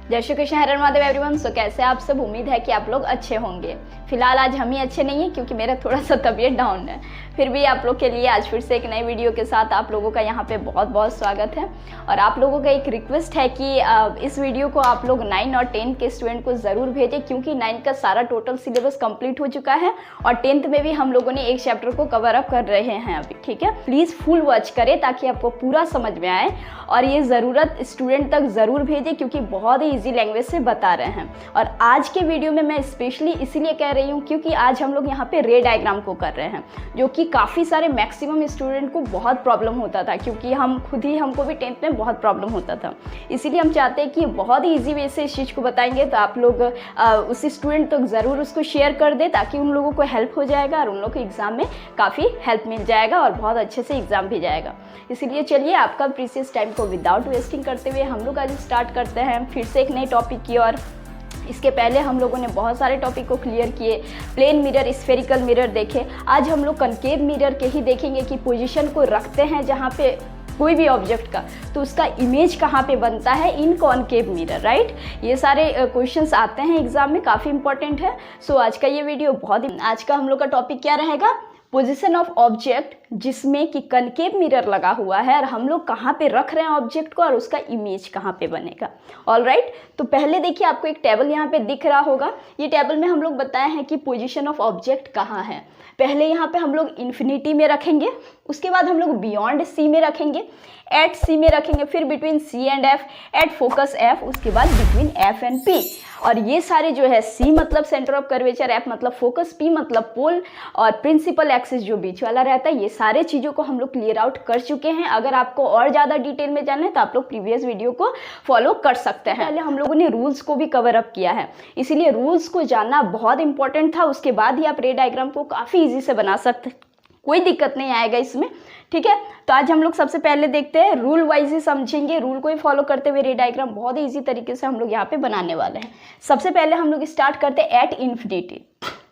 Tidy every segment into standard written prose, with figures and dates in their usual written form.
जय श्री कृष्ण, हर हर महादेव एवरीवन। सो कैसे आप सब? उम्मीद है कि आप लोग अच्छे होंगे। फिलहाल आज हम ही अच्छे नहीं हैं क्योंकि मेरा थोड़ा सा तबीयत डाउन है। फिर भी आप लोग के लिए आज फिर से एक नई वीडियो के साथ आप लोगों का यहाँ पे बहुत बहुत स्वागत है। और आप लोगों का एक रिक्वेस्ट है कि इस वीडियो को आप लोग 9 और 10 के स्टूडेंट को ज़रूर भेजें, क्योंकि 9 का सारा टोटल सिलेबस कंप्लीट हो चुका है और 10th में भी हम लोगों ने एक चैप्टर को कवर अप कर रहे हैं अभी। ठीक है, प्लीज़ फुल वॉच करें ताकि आपको पूरा समझ में आए और ये ज़रूरत स्टूडेंट तक ज़रूर भेजें, क्योंकि बहुत ही ईजी लैंग्वेज से बता रहे हैं। और आज के वीडियो में मैं स्पेशली इसीलिए कह रही हूँ क्योंकि आज हम लोग यहाँ पे रे डायग्राम को कर रहे हैं, जो कि काफ़ी सारे मैक्सिमम स्टूडेंट को बहुत प्रॉब्लम होता था, क्योंकि हमको भी 10th में बहुत प्रॉब्लम होता था। इसीलिए हम चाहते हैं कि बहुत ही ईजी वे से इस चीज़ को बताएंगे, तो आप लोग उस स्टूडेंट तक ज़रूर उसको शेयर कर दें ताकि उन लोगों को हेल्प हो जाएगा और उन लोग को एग्ज़ाम में काफ़ी हेल्प मिल जाएगा और बहुत अच्छे से एग्ज़ाम भी जाएगा। इसीलिए चलिए आपका प्रीशियस टाइम को विदाउट वेस्टिंग करते हुए हम लोग आज स्टार्ट करते हैं फिर से एक नए टॉपिक की। और इसके पहले हम लोगों ने बहुत सारे टॉपिक को क्लियर किए, प्लेन मिरर, स्फेरिकल मिरर देखे। आज हम लोग कनकेव मिरर के ही देखेंगे कि पोजीशन को रखते हैं जहाँ पे कोई भी ऑब्जेक्ट का, तो उसका इमेज कहाँ पे बनता है इन कॉनकेव मिरर, राइट। ये सारे क्वेश्चंस आते हैं एग्जाम में, काफ़ी इंपॉर्टेंट है। सो आज का ये वीडियो आज का हम लोग का टॉपिक क्या रहेगा? पोजीशन ऑफ ऑब्जेक्ट, जिसमें कि कनकेव मिरर लगा हुआ है और हम लोग कहाँ पे रख रहे हैं ऑब्जेक्ट को और उसका इमेज कहाँ पे बनेगा। ऑल राइट, तो पहले देखिए आपको एक टेबल यहाँ पे दिख रहा होगा। ये टेबल में हम लोग बताए हैं कि पोजीशन ऑफ ऑब्जेक्ट कहाँ है। पहले यहाँ पे हम लोग इन्फिनिटी में रखेंगे, उसके बाद हम लोग बियॉन्ड सी में रखेंगे, एट सी में रखेंगे, फिर between C and F, at focus F, उसके बाद बिटवीन एफ एंड पी। और ये सारे जो है सी मतलब सेंटर ऑफ कर्वेचर, एफ मतलब फोकस, पी मतलब पोल और प्रिंसिपल एक्सिस जो बीच वाला रहता है, ये सारे चीज़ों को हम लोग क्लियर आउट कर चुके हैं। अगर आपको और ज़्यादा डिटेल में जानना है तो आप लोग प्रीवियस वीडियो को फॉलो कर सकते हैं। पहले हम लोगों ने रूल्स को भी कवर अप किया है, इसीलिए रूल्स को जानना बहुत इंपॉर्टेंट था। उसके बाद ही आप रे डायग्राम को काफ़ी ईजी से बना सकते हैं, कोई दिक्कत नहीं आएगा इसमें। ठीक है, तो आज हम लोग सबसे पहले देखते हैं, रूल वाइज ही समझेंगे, रूल को ही फॉलो करते हुए रे डायग्राम बहुत ही ईजी तरीके से हम लोग यहाँ पे बनाने वाले हैं। सबसे पहले हम लोग स्टार्ट करते हैं एट इन्फिनिटी।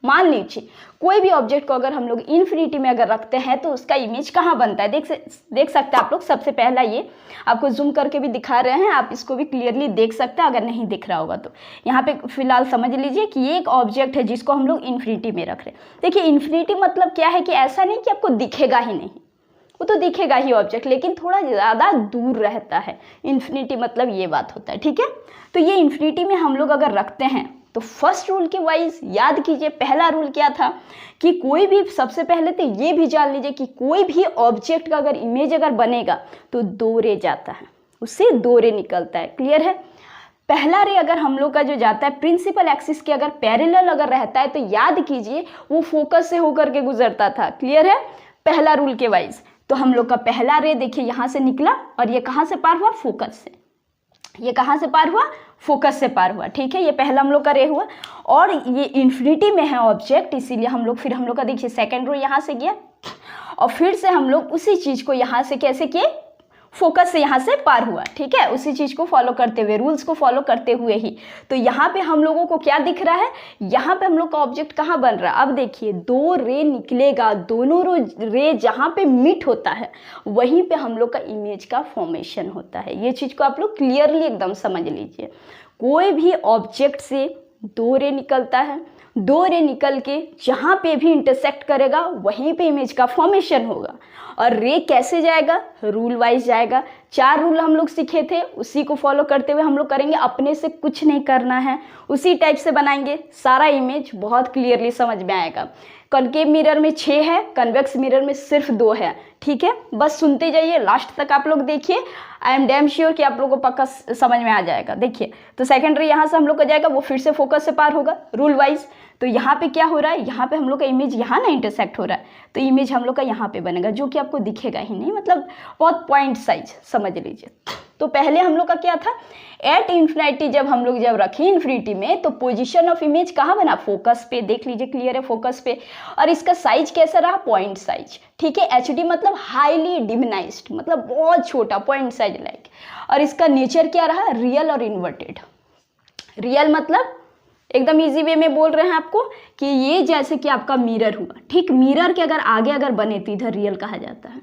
मान लीजिए कोई भी ऑब्जेक्ट को अगर हम लोग इन्फिनिटी में अगर रखते हैं तो उसका इमेज कहाँ बनता है, देख सकते हैं आप लोग। सबसे पहला ये आपको जूम करके भी दिखा रहे हैं, आप इसको भी क्लियरली देख सकते हैं अगर नहीं दिख रहा होगा तो। यहाँ पे फिलहाल समझ लीजिए कि ये एक ऑब्जेक्ट है जिसको हम लोग इन्फिनिटी में रख रहे हैं। देखिए इन्फिनिटी मतलब क्या है कि ऐसा नहीं कि आपको दिखेगा ही नहीं, वो तो दिखेगा ही ऑब्जेक्ट, लेकिन थोड़ा ज़्यादा दूर रहता है। इन्फिनिटी मतलब ये बात होता है। ठीक है, तो ये इन्फिनिटी में हम लोग अगर रखते हैं तो फर्स्ट रूल के वाइज याद कीजिए, पहला रूल क्या था कि कोई भी, सबसे पहले तो ये भी जान लीजिए कि कोई भी ऑब्जेक्ट का अगर इमेज अगर बनेगा तो दो रे जाता है, उससे दो रे निकलता है। क्लियर है? पहला रे अगर हम लोग का जो जाता है प्रिंसिपल एक्सिस के अगर पैरेलल अगर रहता है तो याद कीजिए वो फोकस से होकर के गुजरता था। क्लियर है? पहला रूल के वाइज तो हम लोग का पहला रे देखिए यहाँ से निकला और ये कहाँ से पार हुआ? फोकस से। ये कहाँ से पार हुआ? फोकस से पार हुआ। ठीक है, ये पहला हम लोग का रे हुआ और ये इन्फिनिटी में है ऑब्जेक्ट, इसीलिए हम लोग का देखिए सेकंड रो यहाँ से गया और फिर से हम लोग उसी चीज़ को यहाँ से कैसे किए? फोकस से यहाँ से पार हुआ। ठीक है, उसी चीज़ को फॉलो करते हुए, रूल्स को फॉलो करते हुए ही। तो यहाँ पे हम लोगों को क्या दिख रहा है? यहाँ पे हम लोग का ऑब्जेक्ट कहाँ बन रहा है? अब देखिए दो रे निकलेगा, दोनों रे जहाँ पे मीट होता है वहीं पे हम लोग का इमेज का फॉर्मेशन होता है। ये चीज़ को आप लोग क्लियरली एकदम समझ लीजिए। कोई भी ऑब्जेक्ट से दो रे निकलता है, दो रे निकल के जहाँ पे भी इंटरसेक्ट करेगा वहीं पे इमेज का फॉर्मेशन होगा। और रे कैसे जाएगा? रूल वाइज जाएगा। 4 रूल हम लोग सीखे थे, उसी को फॉलो करते हुए हम लोग करेंगे। अपने से कुछ नहीं करना है, उसी टाइप से बनाएंगे, सारा इमेज बहुत क्लियरली समझ में आएगा। कनकेव मिरर में 6 है, कन्वेक्स मिरर में सिर्फ 2 है। ठीक है, बस सुनते जाइए, लास्ट तक आप लोग देखिए। आई एम डैम श्योर कि आप लोगों को पक्का समझ में आ जाएगा। देखिए तो सेकंड रे यहाँ से हम लोग का जाएगा, वो फिर से फोकस से पार होगा रूल वाइज। तो यहाँ पे क्या हो रहा है? यहाँ पे हम लोग का इमेज यहाँ ना इंटरसेक्ट हो रहा है, तो इमेज हम लोग का यहाँ पे बनेगा, जो कि आपको दिखेगा ही नहीं, मतलब बहुत पॉइंट साइज समझ लीजिए। तो पहले हम लोग का क्या था? एट इन्फिनिटी जब हम लोग रखे इन्फिनिटी में तो पोजीशन ऑफ इमेज कहाँ बना? फोकस पे। देख लीजिए, क्लियर है? फोकस पे। और इसका साइज कैसा रहा? Point size. ठीक है, HD मतलब हाईली डिमिनाइज्ड, मतलब बहुत छोटा, पॉइंट साइज लाइक। और इसका नेचर क्या रहा? रियल और इन्वर्टेड। रियल मतलब एकदम इजी वे में बोल रहे हैं आपको कि ये जैसे कि आपका मिरर हुआ, ठीक, मिरर के अगर आगे अगर बने तो इधर रियल कहा जाता है।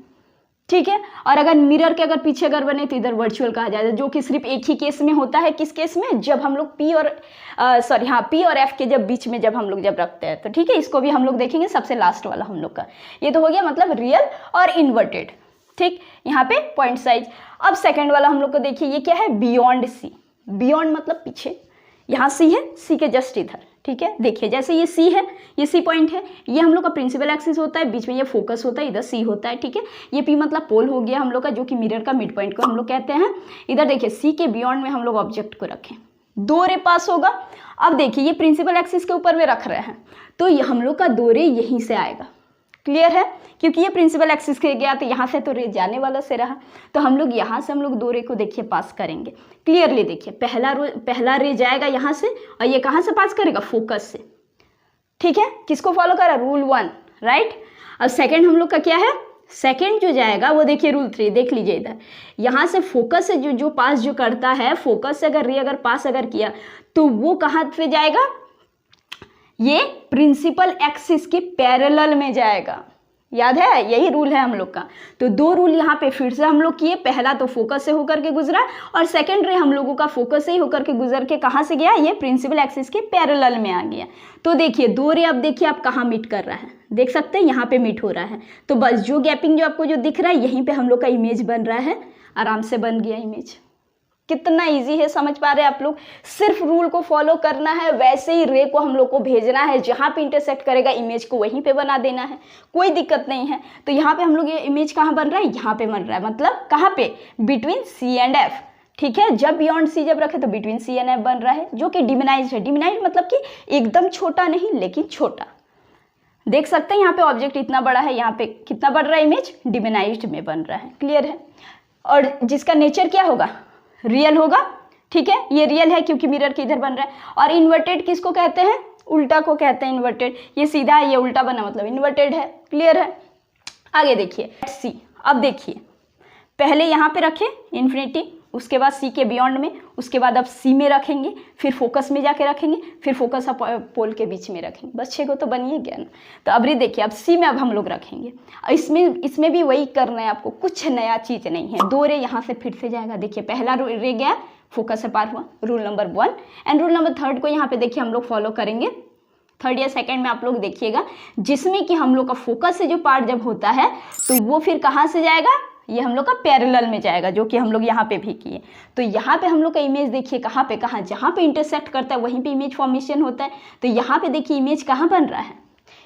ठीक है। और अगर मिरर के अगर पीछे अगर बने तो इधर वर्चुअल कहा जाएगा, जो कि सिर्फ एक ही केस में होता है। किस केस में? जब हम लोग P और F के जब बीच में जब हम लोग जब रखते हैं तो ठीक है। इसको भी हम लोग देखेंगे, सबसे लास्ट वाला हम लोग का ये तो हो गया मतलब रियल और इन्वर्टेड। ठीक, यहाँ पे पॉइंट साइज। अब सेकेंड वाला हम लोग को देखिए, ये क्या है? बियॉन्ड सी। बियॉन्ड मतलब पीछे, यहाँ सी है, सी के जस्ट इधर। ठीक है, देखिए जैसे ये सी है, ये सी पॉइंट है, ये हम लोग का प्रिंसिपल एक्सिस होता है, बीच में ये फोकस होता है, इधर सी होता है। ठीक है, ये पी मतलब पोल हो गया हम लोग का, जो कि मिरर का मिड पॉइंट को हम लोग कहते हैं। इधर देखिए सी के बियॉन्ड में हम लोग ऑब्जेक्ट को रखें, 2 रे पास होगा। अब देखिए ये प्रिंसिपल एक्सिस के ऊपर में रख रहे हैं तो ये हम लोग का 2 रे यहीं से आएगा। क्लियर है? क्योंकि ये प्रिंसिपल एक्सिस के गया तो यहाँ से तो रे जाने वाला से रहा, तो हम लोग यहाँ से हम लोग 2 रे को देखिए पास करेंगे। क्लियरली देखिए पहला रे जाएगा यहाँ से और ये कहाँ से पास करेगा? फोकस से। ठीक है, किसको फॉलो करा? Rule 1, right. अब सेकेंड हम लोग का क्या है? सेकेंड जो जाएगा वो देखिए रूल 3, देख लीजिए इधर, यहाँ से फोकस से जो पास जो करता है, फोकस से अगर रे अगर पास अगर किया तो वो कहाँ से जाएगा? ये प्रिंसिपल एक्सिस के पैरेलल में जाएगा। याद है? यही रूल है हम लोग का। तो 2 रूल यहाँ पे फिर से हम लोग किए। पहला तो फोकस से होकर के गुजरा और सेकेंड रे हम लोगों का फोकस से ही होकर के गुजर के कहाँ से गया? ये प्रिंसिपल एक्सिस के पैरेलल में आ गया। तो देखिए 2 रे अब देखिए आप कहाँ मीट कर रहा है, देख सकते हैं यहाँ पे मीट हो रहा है। तो बस जो गैपिंग जो आपको जो दिख रहा है यहीं पे हम लोग का इमेज बन रहा है, आराम से बन गया इमेज। कितना इजी है, समझ पा रहे हैं आप लोग? सिर्फ रूल को फॉलो करना है, वैसे ही रे को हम लोग को भेजना है, जहाँ पे इंटरसेक्ट करेगा इमेज को वहीं पे बना देना है, कोई दिक्कत नहीं है। तो यहाँ पे हम लोग ये इमेज कहाँ बन रहा है? यहाँ पे बन रहा है, मतलब कहाँ पे? Between C and F. ठीक है, जब बियॉन्ड सी जब रखे तो बिटवीन सी एंड एफ बन रहा है, जो कि डिमिनाइज है। डिमिनाइज मतलब कि एकदम छोटा नहीं, लेकिन छोटा। देख सकते हैं यहाँ पे ऑब्जेक्ट इतना बड़ा है, यहाँ पे कितना बन रहा है? इमेज डिमिनाइज्ड में बन रहा है। क्लियर है? और जिसका नेचर क्या होगा? रियल होगा। ठीक है, ये रियल है क्योंकि मिरर के इधर बन रहा है। और इन्वर्टेड किसको कहते हैं? उल्टा को कहते हैं इन्वर्टेड। ये सीधा है, ये उल्टा बना मतलब इन्वर्टेड है। क्लियर है? आगे देखिए सी। अब देखिए पहले यहाँ पे रखें इन्फिनिटी, उसके बाद सी के बियॉन्ड में, उसके बाद अब सी में रखेंगे, फिर फोकस में जाके रखेंगे, फिर फोकस अब पोल के बीच में रखेंगे। बस 6 को तो बनिए गया ना। तो अब देखिए अब सी में अब हम लोग रखेंगे। इसमें भी वही करना है आपको, कुछ नया चीज़ नहीं है। 2 रे यहाँ से फिर से जाएगा। देखिए पहला रे गया, फोकस से पार हुआ, rule number 1। And rule number 3 को यहाँ पे देखिए हम लोग फॉलो करेंगे। 3rd या 2nd में आप लोग देखिएगा, जिसमें कि हम लोग का फोकस से जो पार्ट जब होता है तो वो फिर कहाँ से जाएगा? ये हम लोग का पैरेलल में जाएगा, जो कि हम लोग यहाँ पे भी किए। तो यहाँ पे हम लोग का इमेज देखिए कहाँ पे, जहाँ पे इंटरसेक्ट करता है वहीं पे इमेज फॉर्मेशन होता है। तो यहाँ पे देखिए इमेज कहाँ बन रहा है?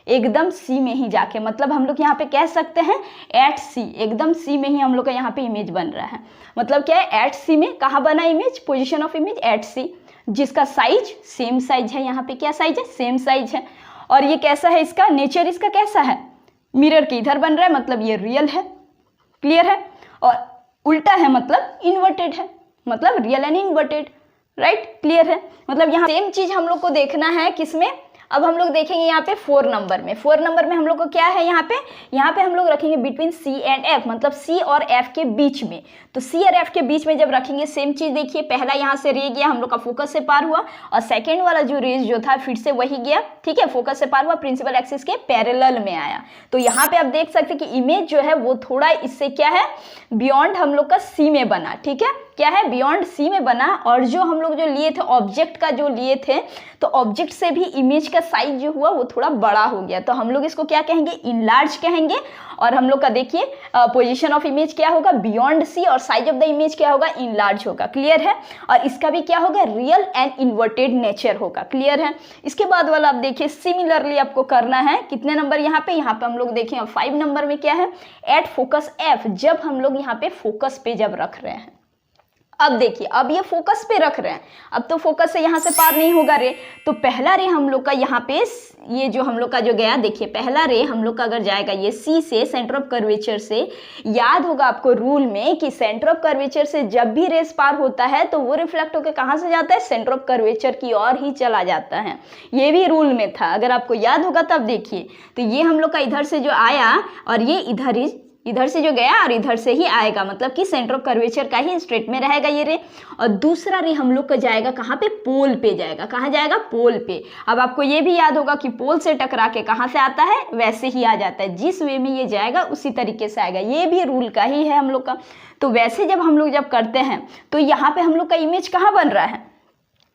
एकदम सी में ही जाके, मतलब हम लोग यहाँ पे कह सकते हैं एट सी, एकदम सी में ही हम लोग का यहाँ पे इमेज बन रहा है। मतलब क्या है? एट सी में कहाँ बना image? Position of image at C, जिसका साइज सेम साइज है। यहाँ पे क्या साइज है? सेम साइज है। और ये कैसा है? इसका नेचर इसका कैसा है? मिरर के इधर बन रहा है, मतलब ये रियल है। क्लियर है? और उल्टा है मतलब इन्वर्टेड है, मतलब real and inverted. Right? Clear है? मतलब यहाँ सेम चीज हम लोग को देखना है। किसमें? अब हम लोग देखेंगे यहाँ पे 4 नंबर में। 4 नंबर में हम लोग को क्या है? यहाँ पे हम लोग रखेंगे बिटवीन सी एंड एफ, मतलब सी और एफ के बीच में। तो सी और एफ के बीच में जब रखेंगे, सेम चीज देखिए, पहला यहाँ से रे गया, हम लोग का फोकस से पार हुआ, और सेकेंड वाला जो रेज जो था फिर से वही गया। ठीक है, फोकस से पार हुआ, प्रिंसिपल एक्सिस के पैरेलल में आया। तो यहाँ पे आप देख सकते कि इमेज जो है वो थोड़ा इससे क्या है? बियॉन्ड हम लोग का सी में बना। ठीक है, क्या है? बियॉन्ड सी में बना। और जो हम लोग जो लिए थे ऑब्जेक्ट का जो लिए थे, तो ऑब्जेक्ट से भी इमेज का साइज जो हुआ वो थोड़ा बड़ा हो गया। तो हम लोग इसको क्या कहेंगे? इनलार्ज कहेंगे। और हम लोग का देखिए पोजीशन ऑफ इमेज क्या होगा? Beyond C. और साइज ऑफ द इमेज क्या होगा? इनलार्ज होगा। क्लियर है? और इसका भी क्या होगा? रियल एंड इन्वर्टेड नेचर होगा। क्लियर है? इसके बाद वाला आप देखिए सिमिलरली आपको करना है। कितने नंबर यहाँ पे हम लोग देखें 5 नंबर में क्या है? एट फोकस एफ, जब हम लोग यहाँ पे फोकस पे जब रख रहे हैं। अब देखिए अब ये फोकस पे रख रहे हैं, अब तो फोकस से यहाँ से पार नहीं होगा रे। तो पहला रे हम लोग का यहाँ पे ये जो हम लोग का जो गया, देखिए पहला रे हम लोग का अगर जाएगा ये सी से, सेंटर ऑफ कर्वेचर से। याद होगा आपको रूल में कि सेंटर ऑफ कर्वेचर से जब भी रेस पार होता है तो वो रिफ्लेक्ट होकर कहाँ से जाता है? सेंटर ऑफ कर्वेचर की ओर ही चला जाता है। ये भी रूल में था, अगर आपको याद होगा तब देखिए। तो ये हम लोग का इधर से जो आया और ये इधर ही इधर से जो गया और इधर से ही आएगा, मतलब कि सेंटर ऑफ कर्वेचर का ही स्ट्रेट में रहेगा ये रे। और दूसरा रे हम लोग का जाएगा कहाँ पे, पोल पे जाएगा। कहाँ जाएगा, पोल पे। अब आपको ये भी याद होगा कि पोल से टकरा के कहाँ से आता है, वैसे ही आ जाता है। जिस वे में ये जाएगा उसी तरीके से आएगा, ये भी रूल का ही है हम लोग का। तो वैसे जब हम लोग जब करते हैं तो यहाँ पे हम लोग का इमेज कहाँ बन रहा है,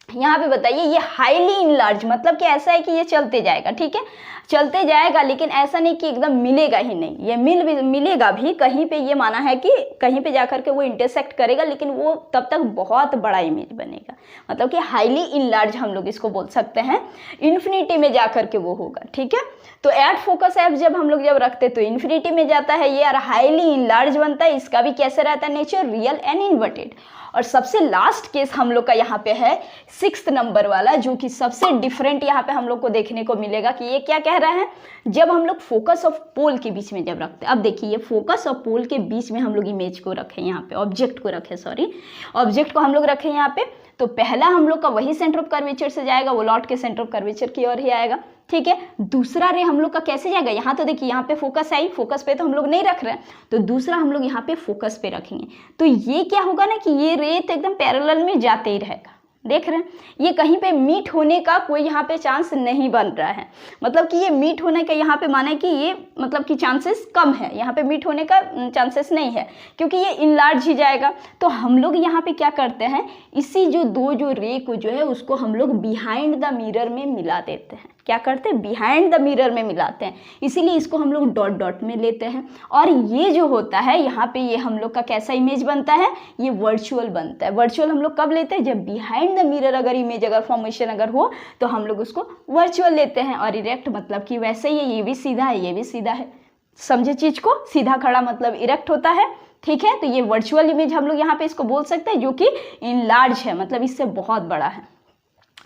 यहाँ पे बताइए, ये हाईली इनलार्ज, मतलब कि ऐसा है कि ये चलते जाएगा, ठीक है, चलते जाएगा, लेकिन ऐसा नहीं कि एकदम मिलेगा ही नहीं, ये मिलेगा भी कहीं पे। ये माना है कि कहीं पे जाकर के वो इंटरसेक्ट करेगा, लेकिन वो तब तक बहुत बड़ा इमेज बनेगा, मतलब कि हाईली इनलार्ज हम लोग इसको बोल सकते हैं। इन्फिनिटी में जाकर के वो होगा, ठीक है। तो एट फोकस एफ जब हम लोग जब रखते तो इन्फिनिटी में जाता है ये, और हाईली इनलार्ज बनता है। इसका भी कैसे रहता है नेचर, रियल एंड इन्वर्टेड। और सबसे लास्ट केस हम लोग का यहाँ पे है 6th नंबर वाला, जो कि सबसे डिफरेंट यहाँ पे हम लोग को देखने को मिलेगा कि ये क्या कह रहा है, जब हम लोग फोकस ऑफ पोल के बीच में जब रखते हैं। अब देखिए, ये फोकस और पोल के बीच में हम लोग इमेज को रखें, यहाँ पे ऑब्जेक्ट को रखें, सॉरी ऑब्जेक्ट को हम लोग रखें यहाँ पे। तो पहला हम लोग का वही सेंटर ऑफ कर्वेचर से जाएगा, वो लौट के सेंटर ऑफ कर्वेचर की ओर ही आएगा, ठीक है। दूसरा रे हम लोग का कैसे जाएगा, यहाँ तो देखिए यहाँ पे फोकस आई, फोकस पे तो हम लोग नहीं रख रहे हैं, तो दूसरा हम लोग यहाँ पे फोकस पे रखेंगे। तो ये क्या होगा ना कि ये रे तो एकदम पैरेलल में जाते ही रहेगा, देख रहे हैं, ये कहीं पे मीट होने का कोई यहाँ पे चांस नहीं बन रहा है। मतलब कि ये मीट होने का यहाँ पे माना है कि ये मतलब कि चांसेस कम है, यहाँ पे मीट होने का चांसेस नहीं है, क्योंकि ये इनलार्ज ही जाएगा। तो हम लोग यहाँ पे क्या करते हैं, इसी जो रे को जो है उसको हम लोग बिहाइंड द मिरर में मिला देते हैं। क्या करते हैं, बिहाइंड द मिरर में मिलाते हैं, इसीलिए इसको हम लोग डॉट डॉट में लेते हैं। और ये जो होता है यहाँ पे, ये हम लोग का कैसा इमेज बनता है, ये वर्चुअल बनता है। वर्चुअल हम लोग कब लेते हैं, जब बिहाइंड द मिरर अगर इमेज अगर फॉर्मेशन अगर हो तो हम लोग उसको वर्चुअल लेते हैं। और इरेक्ट मतलब कि वैसे ही ये भी सीधा है, ये भी सीधा है, समझे चीज को, सीधा खड़ा मतलब इरेक्ट होता है, ठीक है। तो ये वर्चुअल इमेज हम लोग यहाँ पे इसको बोल सकते हैं, जो कि इनलार्ज है, मतलब इससे बहुत बड़ा है।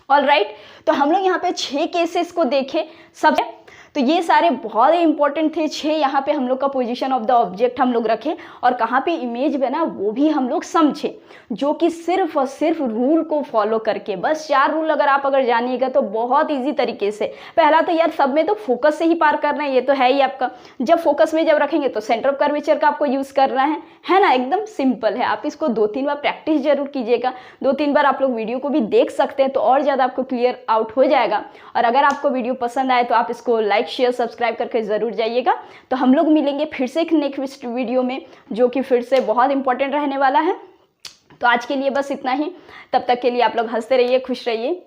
ऑल राइट, तो हम लोग यहाँ पे 6 केसेस को देखे सब, तो ये सारे बहुत ही इंपॉर्टेंट थे 6। यहाँ पे हम लोग का पोजीशन ऑफ द ऑब्जेक्ट हम लोग रखे, और कहाँ पे इमेज बना वो भी हम लोग समझे, जो कि सिर्फ और सिर्फ रूल को फॉलो करके, बस 4 रूल अगर जानिएगा तो बहुत इजी तरीके से। पहला तो यार सब में तो फोकस से ही पार करना है, ये तो है ही आपका। जब फोकस में जब रखेंगे तो सेंटर ऑफ कर्वेचर का आपको यूज़ करना है ना, एकदम सिंपल है। आप इसको 2-3 बार प्रैक्टिस जरूर कीजिएगा, 2-3 बार आप लोग वीडियो को भी देख सकते हैं, तो और ज़्यादा आपको क्लियर आउट हो जाएगा। और अगर आपको वीडियो पसंद आए तो आप इसको लाइक शेयर सब्सक्राइब करके ज़रूर जाइएगा। तो हम लोग मिलेंगे फिर से एक नेक्स्ट वीडियो में, जो कि फिर से बहुत इंपॉर्टेंट रहने वाला है। तो आज के लिए बस इतना ही, तब तक के लिए आप लोग हंसते रहिए, खुश रहिए।